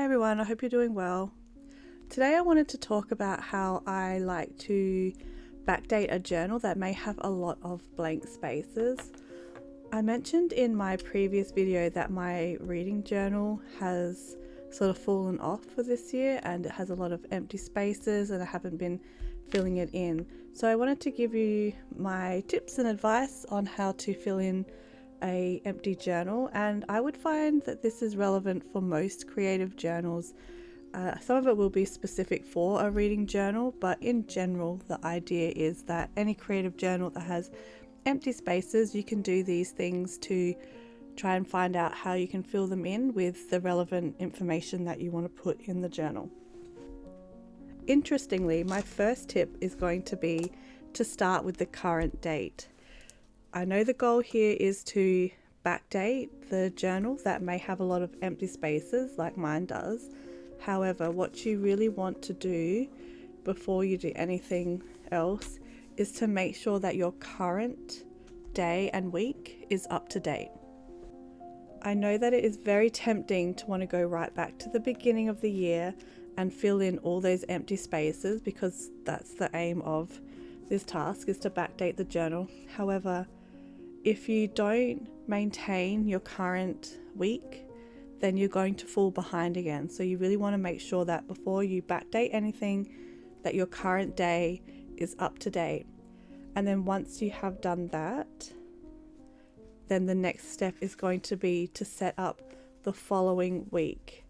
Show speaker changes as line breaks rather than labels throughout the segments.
everyone, I hope you're doing well. Today I wanted to talk about how I like to backdate a journal that may have a lot of blank spaces. I mentioned in my previous video that my reading journal has sort of fallen off for this year and it has a lot of empty spaces and I haven't been filling it in. So I wanted to give you my tips and advice on how to fill in a empty journal, and I would find that this is relevant for most creative journals. Some of it will be specific for a reading journal, but in general the idea is that any creative journal that has empty spaces, you can do these things to try and find out how you can fill them in with the relevant information that you want to put in the journal. Interestingly, my first tip is going to be to start with the current date. I know the goal here is to backdate the journal that may have a lot of empty spaces like mine does. However, what you really want to do before you do anything else is to make sure that your current day and week is up to date. I know that it is very tempting to want to go right back to the beginning of the year and fill in all those empty spaces, because that's the aim of this task, is to backdate the journal. However, if you don't maintain your current week, then you're going to fall behind again. So you really want to make sure that before you backdate anything, that your current day is up to date. And then once you have done that, then the next step is going to be to set up the following week.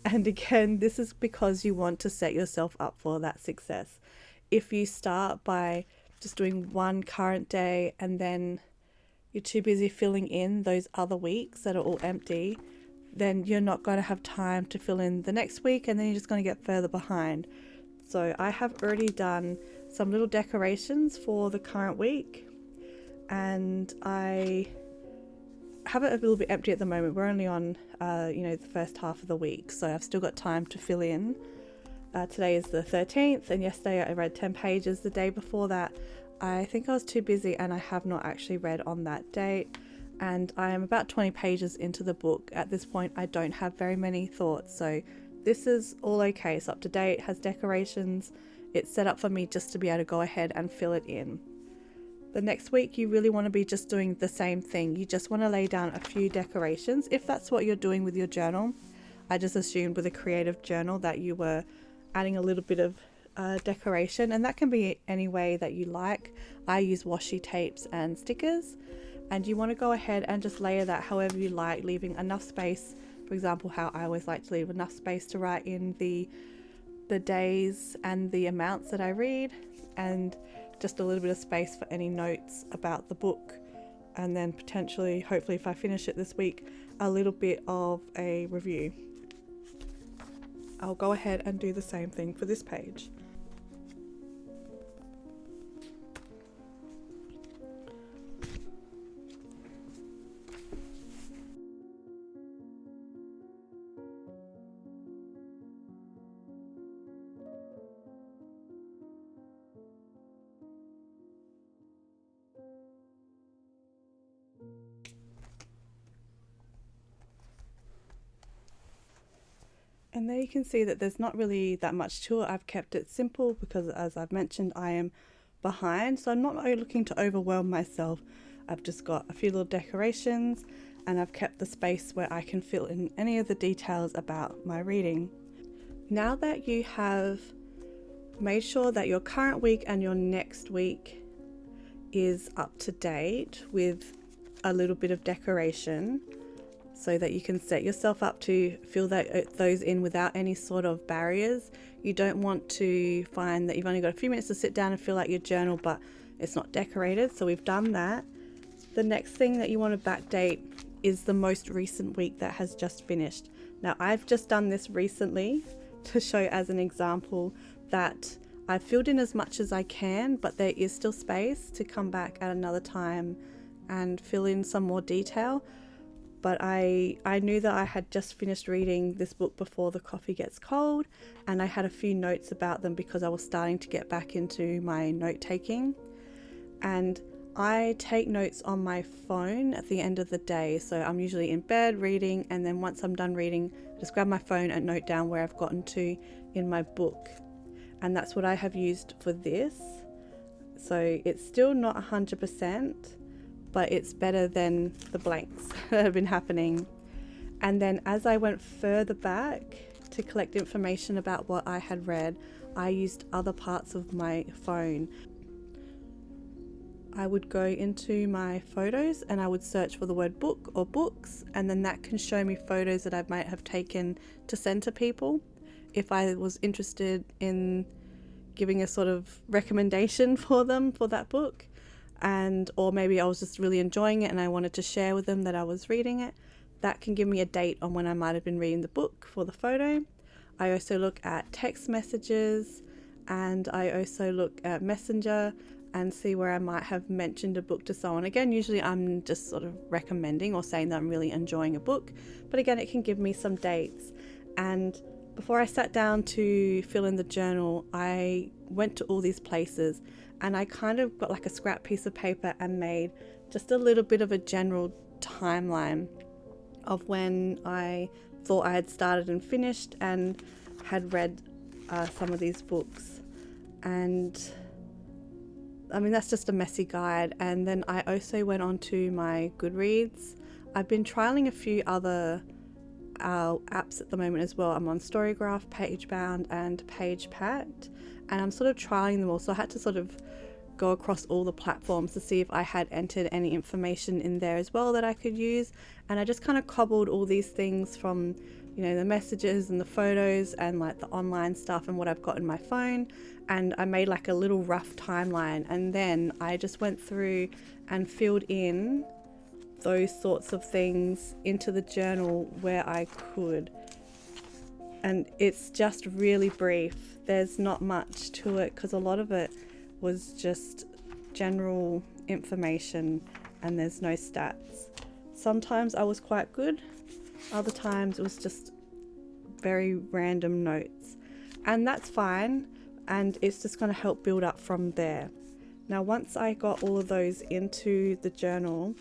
And again, this is because you want to set yourself up for that success. If you start by just doing one current day and then you're too busy filling in those other weeks that are all empty, then you're not going to have time to fill in the next week, and then you're just going to get further behind. So I have already done some little decorations for the current week, and I have it a little bit empty at the moment. We're only on the first half of the week, so I've still got time to fill in. Today is the 13th, and yesterday I read 10 pages. The day before that, I think I was too busy and I have not actually read on that date, and I am about 20 pages into the book. At this point I don't have very many thoughts, so this is all okay. It's up to date, has decorations, it's set up for me just to be able to go ahead and fill it in. The next week you really want to be just doing the same thing. You just want to lay down a few decorations if that's what you're doing with your journal. I just assumed with a creative journal that you were adding a little bit of decoration, and that can be any way that you like. I use washi tapes and stickers, and you want to go ahead and just layer that however you like, leaving enough space. For example, how I always like to leave enough space to write in the days and the amounts that I read, and just a little bit of space for any notes about the book, and then potentially, hopefully if I finish it this week, a little bit of a review. I'll go ahead and do the same thing for this page. And there you can see that there's not really that much to it. I've kept it simple because, as I've mentioned, I am behind, so I'm not looking to overwhelm myself. I've just got a few little decorations, and I've kept the space where I can fill in any of the details about my reading. Now that you have made sure that your current week and your next week is up to date with a little bit of decoration, so that you can set yourself up to fill those in without any sort of barriers. You don't want to find that you've only got a few minutes to sit down and fill out your journal, but it's not decorated. So we've done that. The next thing that you want to backdate is the most recent week that has just finished. Now, I've just done this recently to show as an example that I've filled in as much as I can, but there is still space to come back at another time and fill in some more detail. But I knew that I had just finished reading this book before the coffee gets cold, and I had a few notes about them because I was starting to get back into my note taking, and I take notes on my phone at the end of the day. So I'm usually in bed reading, and then once I'm done reading, I just grab my phone and note down where I've gotten to in my book. And that's what I have used for this. So it's still not 100%, but it's better than the blanks that have been happening. And then as I went further back to collect information about what I had read, I used other parts of my phone. I would go into my photos and I would search for the word book or books, and then that can show me photos that I might have taken to send to people if I was interested in giving a sort of recommendation for them for that book, and or maybe I was just really enjoying it and I wanted to share with them that I was reading it. That can give me a date on when I might have been reading the book for the photo. I also look at text messages, and I also look at Messenger and see where I might have mentioned a book to someone. Again, usually I'm just sort of recommending or saying that I'm really enjoying a book, but again, it can give me some dates. And before I sat down to fill in the journal, I went to all these places and I kind of got like a scrap piece of paper and made just a little bit of a general timeline of when I thought I had started and finished and had read some of these books. And I mean, that's just a messy guide. And then I also went on to my Goodreads. I've been trialing a few other apps at the moment as well. I'm on Storygraph, Pagebound and PagePact, and I'm sort of trialing them all. So I had to sort of go across all the platforms to see if I had entered any information in there as well that I could use. And I just kind of cobbled all these things from, you know, the messages and the photos and like the online stuff and what I've got in my phone. And I made like a little rough timeline. And then I just went through and filled in those sorts of things into the journal where I could. And it's just really brief. There's not much to it because a lot of it was just general information and there's no stats. Sometimes I was quite good, other times it was just very random notes, and that's fine, and it's just going to help build up from there. Now once I got all of those into the journal,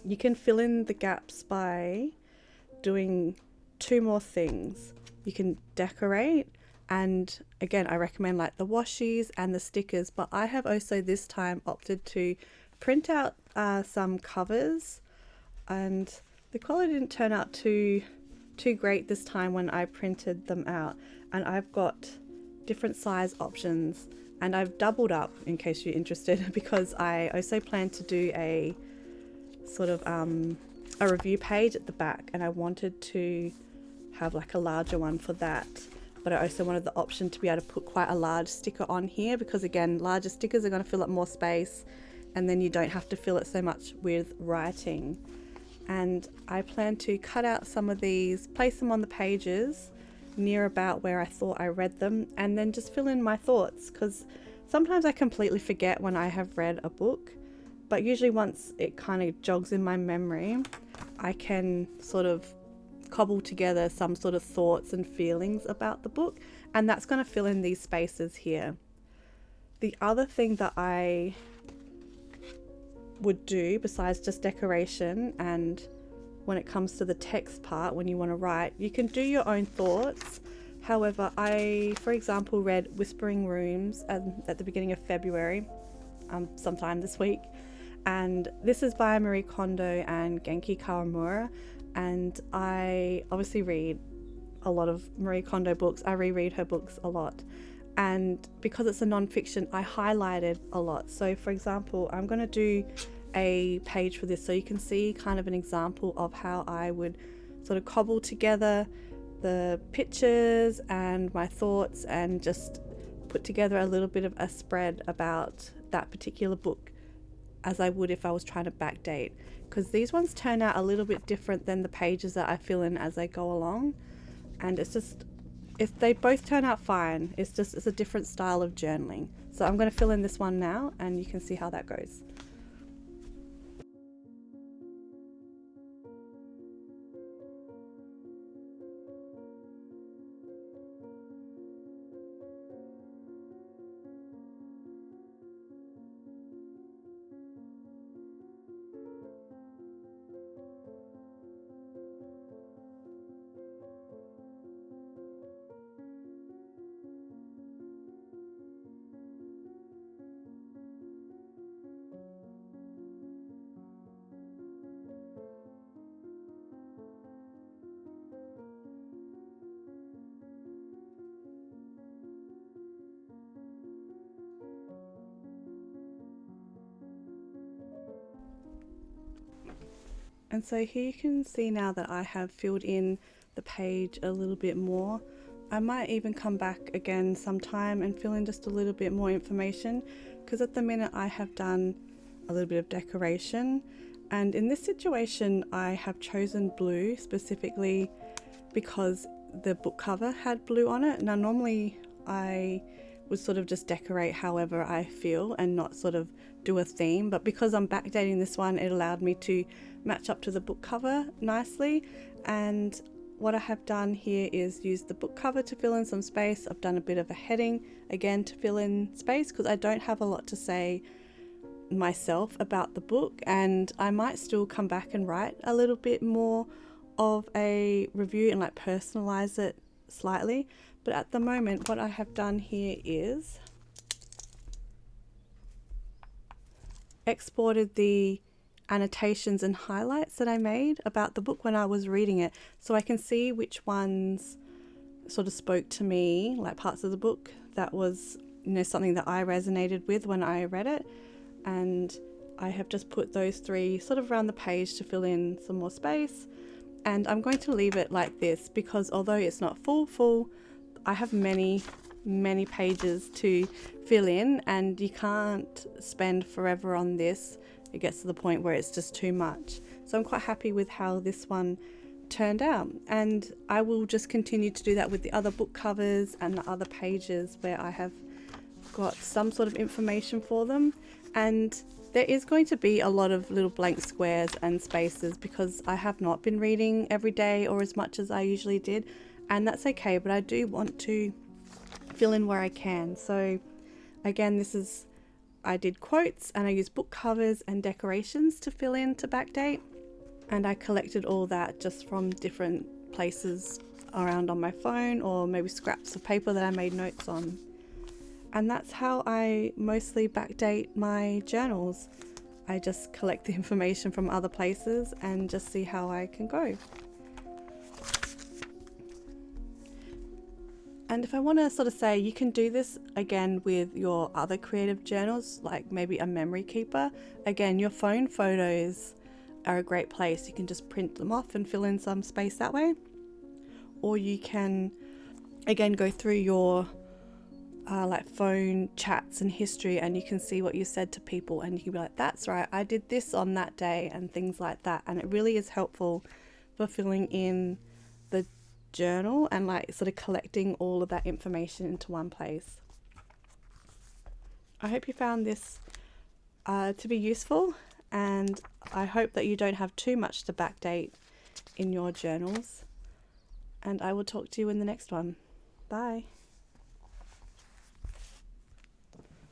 you can fill in the gaps by doing two more things. You can decorate, and again I recommend like the washies and the stickers, but I have also this time opted to print out some covers, and the quality didn't turn out too great this time when I printed them out. And I've got different size options, and I've doubled up in case you're interested because I also plan to do a sort of a review page at the back, and I wanted to have like a larger one for that. But I also wanted the option to be able to put quite a large sticker on here because again, larger stickers are going to fill up more space and then you don't have to fill it so much with writing. And I plan to cut out some of these, place them on the pages near about where I thought I read them, and then just fill in my thoughts, because sometimes I completely forget when I have read a book, but usually once it kind of jogs in my memory, I can sort of cobble together some sort of thoughts and feelings about the book, and that's going to fill in these spaces here. The other thing that I would do besides just decoration, and when it comes to the text part, when you want to write, you can do your own thoughts. However, I, for example, read Whispering Rooms at the beginning of February, sometime this week, and this is by Marie Kondo and Genki Kawamura, and I obviously read a lot of Marie Kondo books. I reread her books a lot, and because it's a non-fiction, I highlighted a lot. So for example, I'm going to do a page for this so you can see kind of an example of how I would sort of cobble together the pictures and my thoughts and just put together a little bit of a spread about that particular book, as I would if I was trying to backdate, because these ones turn out a little bit different than the pages that I fill in as I go along, and they both turn out fine. It's a different style of journaling. So I'm going to fill in this one now and you can see how that goes. And so here you can see now that I have filled in the page a little bit more. I might even come back again sometime and fill in just a little bit more information, because at the minute I have done a little bit of decoration, and in this situation I have chosen blue specifically because the book cover had blue on it. Now normally I would sort of just decorate however I feel and not sort of do a theme, but because I'm backdating this one, it allowed me to match up to the book cover nicely. And what I have done here is use the book cover to fill in some space. I've done a bit of a heading again to fill in space because I don't have a lot to say myself about the book, and I might still come back and write a little bit more of a review and like personalize it slightly. But at the moment what I have done here is exported the annotations and highlights that I made about the book when I was reading it, so I can see which ones sort of spoke to me, like parts of the book that was, you know, something that I resonated with when I read it. And I have just put those 3 sort of around the page to fill in some more space. And I'm going to leave it like this because although it's not full, I have many pages to fill in, and you can't spend forever on this. It gets to the point where it's just too much. So I'm quite happy with how this one turned out, and I will just continue to do that with the other book covers and the other pages where I have got some sort of information for them. And there is going to be a lot of little blank squares and spaces because I have not been reading every day or as much as I usually did, and that's okay, but I do want to fill in where I can. So again, I did quotes and I used book covers and decorations to fill in to backdate, and I collected all that just from different places around on my phone or maybe scraps of paper that I made notes on. And that's how I mostly backdate my journals. I just collect the information from other places and just see how I can go. And if I want to sort of say, you can do this again with your other creative journals, like maybe a memory keeper. Again, your phone photos are a great place. You can just print them off and fill in some space that way. Or you can, again, go through your like phone chats and history, and you can see what you said to people, and you can be like, that's right, I did this on that day, and things like that. And it really is helpful for filling in the journal and like sort of collecting all of that information into one place. I hope you found this to be useful, and I hope that you don't have too much to backdate in your journals, and I will talk to you in the next one. Bye.